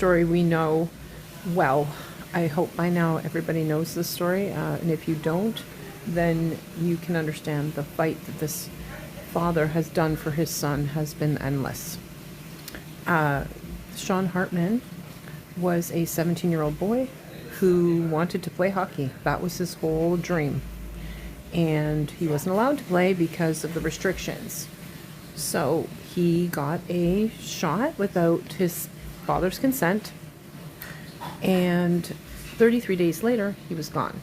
story we know well. I hope by now everybody knows this story, and if you don't, then you can understand the fight that this father has done for his son has been endless. Sean Hartman was a 17-year-old boy who wanted to play hockey. That was his whole dream. And he wasn't allowed to play because of the restrictions. So he got a shot without his father's consent, and 33 days later, he was gone.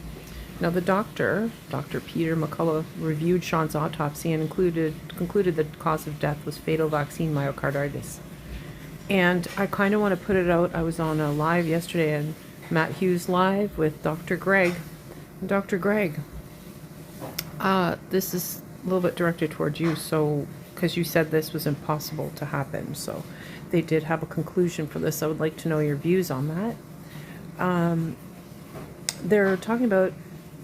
Now, the doctor, Dr. Peter McCullough, reviewed Sean's autopsy and concluded the cause of death was fatal vaccine myocarditis. And I kind of want to put it out. I was on a live yesterday, and Matt Hughes live with Dr. Greg. And Dr. Greg, this is a little bit directed towards you, so because you said this was impossible to happen. So they did have a conclusion for this. I would like to know your views on that. They're talking about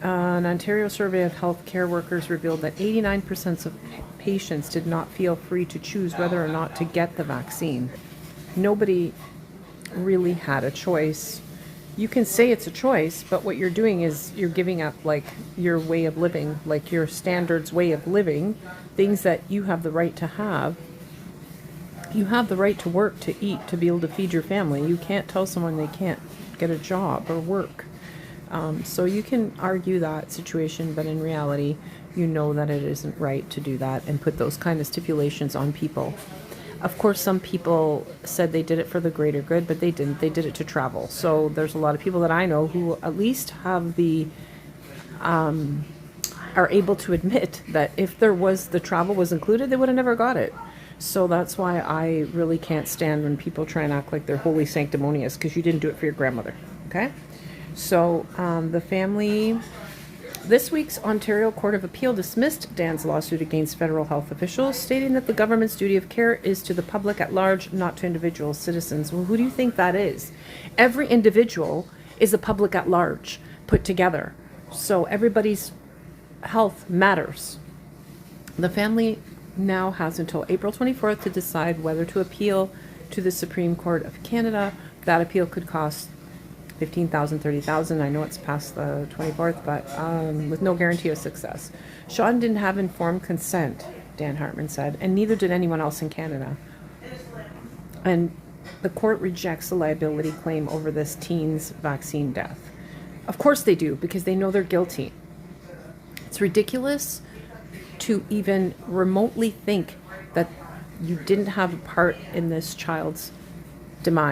an Ontario survey of healthcare workers revealed that 89% of patients did not feel free to choose whether or not to get the vaccine. Nobody really had a choice. You can say it's a choice, but what you're doing is you're giving up like your way of living, like your standards way of living, things that you have the right to have. You have the right to work, to eat, to be able to feed your family. You can't tell someone they can't get a job or work. So you can argue that situation, but in reality, you know that it isn't right to do that and put those kind of stipulations on people. Of course, some people said they did it for the greater good, but they didn't. They did it to travel. So there's a lot of people that I know who at least have are able to admit that if the travel was included, they would have never got it. So that's why I really can't stand when people try and act like they're holy sanctimonious because you didn't do it for your grandmother. Okay? So the family... This week's Ontario Court of Appeal dismissed Dan's lawsuit against federal health officials, stating that the government's duty of care is to the public at large, not to individual citizens. Well, who do you think that is? Every individual is a public at large put together. So everybody's health matters. The family now has until April 24th to decide whether to appeal to the Supreme Court of Canada. That appeal could cost $15,000, $30,000. I know it's past the 24th, but with no guarantee of success. Sean didn't have informed consent, Dan Hartman said, and neither did anyone else in Canada. And the court rejects the liability claim over this teen's vaccine death. Of course they do, because they know they're guilty. It's ridiculous to even remotely think that you didn't have a part in this child's demise.